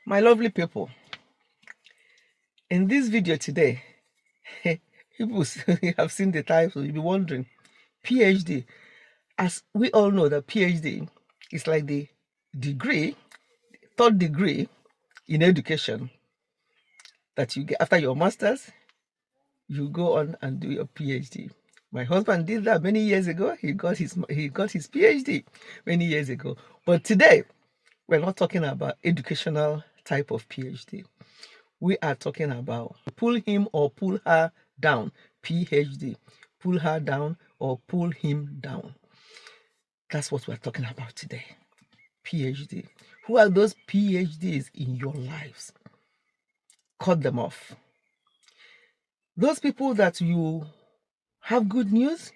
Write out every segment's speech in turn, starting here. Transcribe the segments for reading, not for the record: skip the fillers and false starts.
My lovely people, in this video today, people have seen the title, you'll be wondering, PhD. As we all know that PhD is like the degree, third degree in education that you get after your master's, you go on and do your PhD. My husband did that many years ago. He got his PhD many years ago. But today, we're not talking about educational type of PhD. We are talking about pull him or pull her down, PhD. Pull her down or pull him down. That's what we're talking about today. PhD. Who are those PhDs in your lives? Cut them off. Those people that you have good news,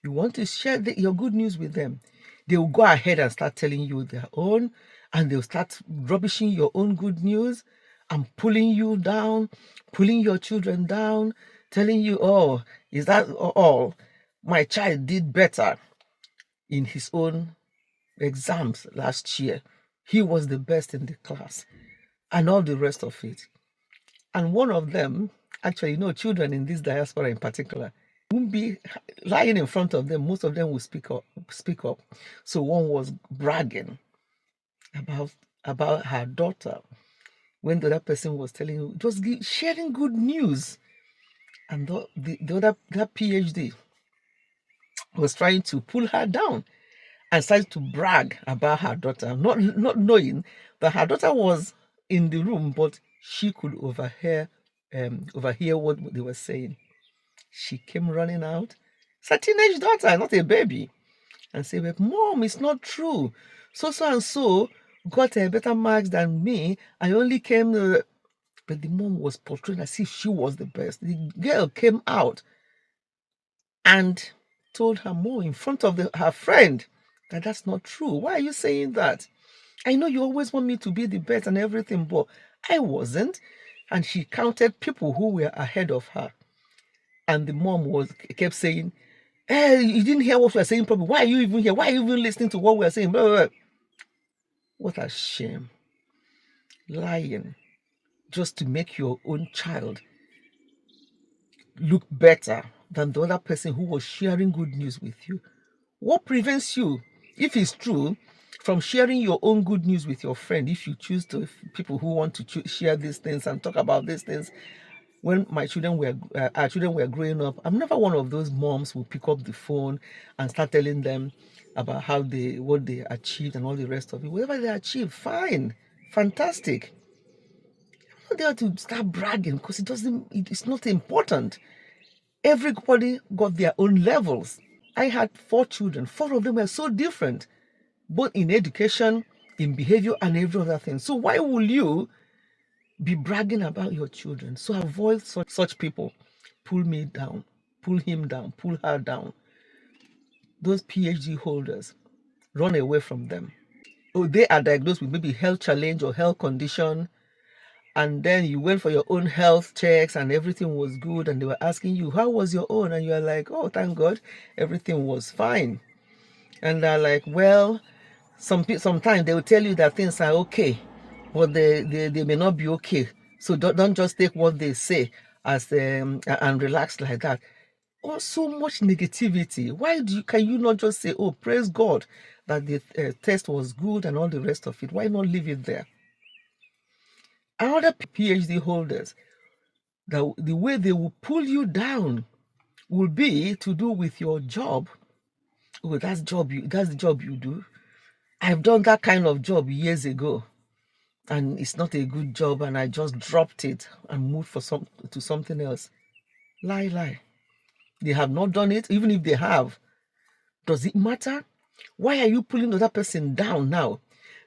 you want to share your good news with them. They will go ahead and start telling you their own, and they'll start rubbishing your own good news and pulling you down, pulling your children down, telling you, oh, is that all? My child did better in his own exams last year. He was the best in the class, and all the rest of it. And one of them, actually, children in this diaspora in particular, won't be lying in front of them. Most of them will speak up. So one was bragging about her daughter when the other person was telling you, it was sharing good news. And the other, that PhD was trying to pull her down and started to brag about her daughter, not knowing that her daughter was in the room, but she could overhear what they were saying. She came running out. It's a teenage daughter, not a baby. And say, but Mom, it's not true. So and so got a better marks than me. I only came... But the mom was portraying as if she was the best. The girl came out and told her mom in front of her friend that that's not true. Why are you saying that? I know you always want me to be the best and everything, but I wasn't. And she counted people who were ahead of her. And the mom kept saying, hey, you didn't hear what we were saying properly. Why are you even here? Why are you even listening to what we are saying? Blah, blah, blah. What a shame. Lying just to make your own child look better than the other person who was sharing good news with you. What prevents you, if it's true, from sharing your own good news with your friend? If you choose to, people who want to share these things and talk about these things. When our children were growing up, I'm never one of those moms who pick up the phone and start telling them about what they achieved and all the rest of it. Whatever they achieve, fine, fantastic. I'm not there to start bragging because it's not important. Everybody got their own levels. I had 4 children. 4 of them were so different, both in education, in behavior, and every other thing. So why will you be bragging about your children? So avoid such people. Pull me down, pull him down, pull her down. Those PhD holders, run away from them. Oh, they are diagnosed with maybe health challenge or health condition, and then you went for your own health checks and everything was good, and they were asking you, how was your own? And you are like, oh, thank God, everything was fine. And they're like, well, sometimes they will tell you that things are okay, but they may not be okay. So don't just take what they say as and relax like that. Oh, so much negativity. Why can you not just say, oh, praise God that the test was good and all the rest of it? Why not leave it there? Other PhD holders, the way they will pull you down will be to do with your job. Oh, that's the job you do. I've done that kind of job years ago, and it's not a good job, and I just dropped it and moved to something else. Lie. They have not done it. Even if they have, does it matter? Why are you pulling the other person down now?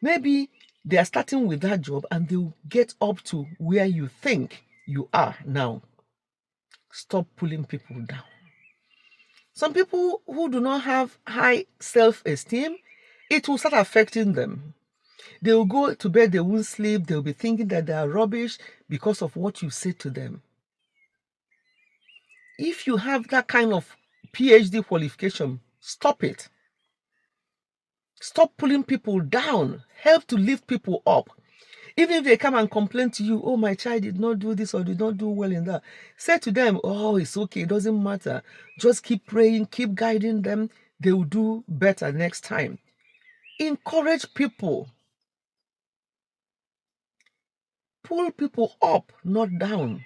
Maybe they are starting with that job and they'll get up to where you think you are now. Stop pulling people down. Some people who do not have high self-esteem, it will start affecting them. They will go to bed, they won't sleep, they'll be thinking that they are rubbish because of what you say to them. If you have that kind of PhD qualification, stop it. Stop pulling people down. Help to lift people up. Even if they come and complain to you, oh, my child did not do this or did not do well in that, say to them, oh, it's okay, it doesn't matter. Just keep praying, keep guiding them. They will do better next time. Encourage people. Pull people up, not down.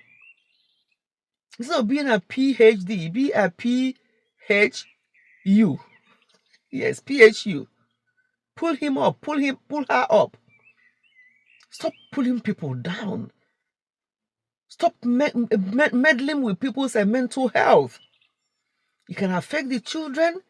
Instead of being a PhD, be a PHU. Yes, PHU. Pull him up, pull her up. Stop pulling people down. Stop meddling with people's mental health. It can affect the children.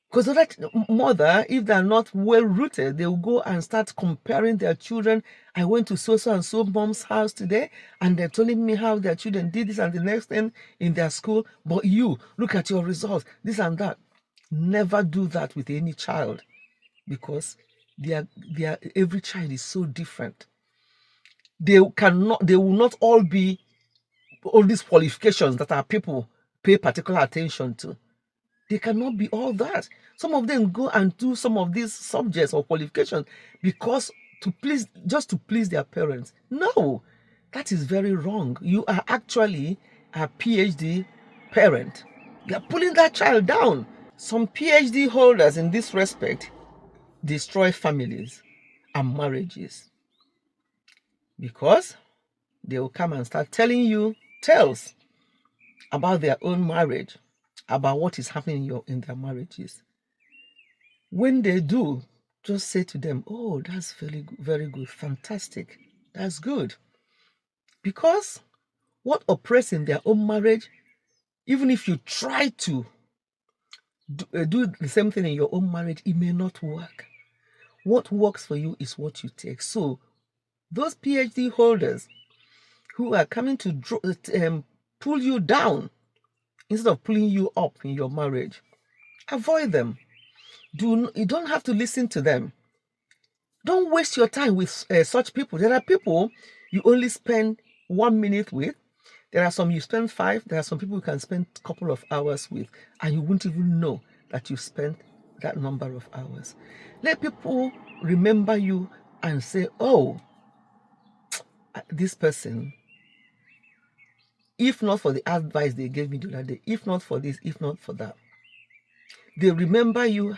Because that mother, if they're not well rooted, they will go and start comparing their children. I went to so and so mom's house today, and they're telling me how their children did this and the next thing in their school. But you, look at your results, this and that. Never do that with any child, because every child is so different. They will not all be all these qualifications that our people pay particular attention to. They cannot be all that. Some of them go and do some of these subjects or qualifications because just to please their parents. No, that is very wrong. You are actually a PhD parent. You are pulling that child down. Some PhD holders in this respect destroy families and marriages because they will come and start telling you tales about their own marriage, about what is happening in their marriages. When they do, just say to them, oh, that's very, very good, fantastic, that's good. Because what oppresses in their own marriage, even if you try to do the same thing in your own marriage, it may not work. What works for you is what you take. So those PhD holders who are coming to pull you down instead of pulling you up in your marriage, avoid them. You don't have to listen to them. Don't waste your time with such people. There are people you only spend 1 minute with. There are some you spend 5. There are some people you can spend a couple of hours with, and you won't even know that you spent that number of hours. Let people remember you and say, oh, this person, if not for the advice they gave me the other day, if not for this, if not for that, they remember you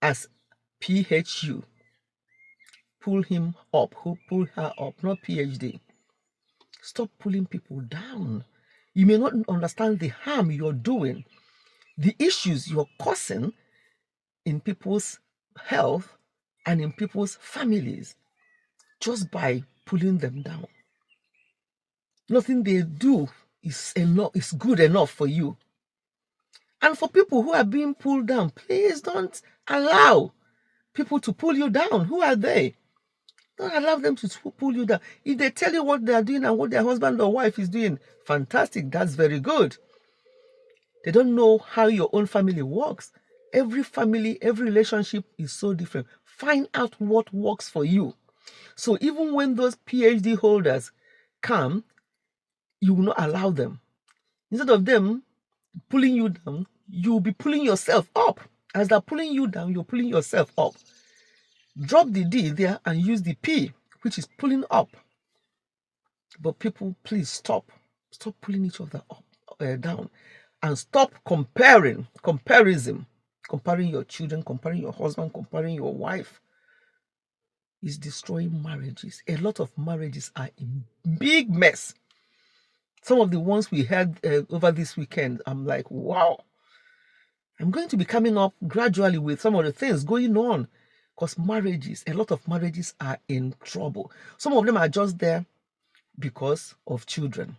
as PHU. Pull him up, who pull her up, not PhD. Stop pulling people down. You may not understand the harm you're doing, the issues you're causing in people's health and in people's families just by pulling them down. Nothing they do is good enough for you. And for people who are being pulled down, please don't allow people to pull you down. Who are they? Don't allow them to pull you down. If they tell you what they are doing and what their husband or wife is doing, fantastic, that's very good. They don't know how your own family works. Every family, every relationship is so different. Find out what works for you. So even when those PhD holders come, you will not allow them. Instead of them pulling you down, you'll be pulling yourself up. As they're pulling you down, you're pulling yourself up. Drop the D there and use the P, which is pulling up. But people, please stop. Stop pulling each other up, down. And stop comparing your children, comparing your husband, comparing your wife. Is destroying marriages. A lot of marriages are in big mess. Some of the ones we had over this weekend, I'm like, wow. I'm going to be coming up gradually with some of the things going on, because a lot of marriages are in trouble. Some of them are just there because of children.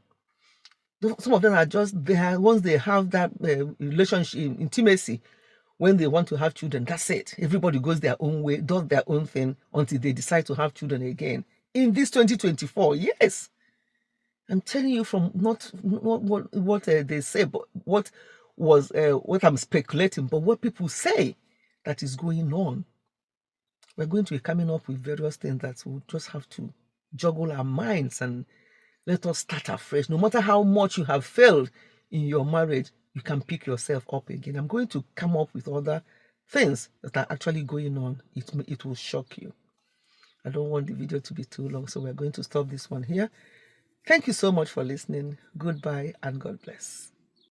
Some of them are just there once they have that relationship, intimacy. When they want to have children, that's it. Everybody goes their own way, does their own thing until they decide to have children again. In this 2024, yes. I'm telling you from not what they say, but what I'm speculating, but what people say that is going on. We're going to be coming up with various things that we'll just have to juggle our minds and let us start afresh. No matter how much you have failed in your marriage, you can pick yourself up again. I'm going to come up with other things that are actually going on. It will shock you. I don't want the video to be too long, so we're going to stop this one here. Thank you so much for listening. Goodbye and God bless.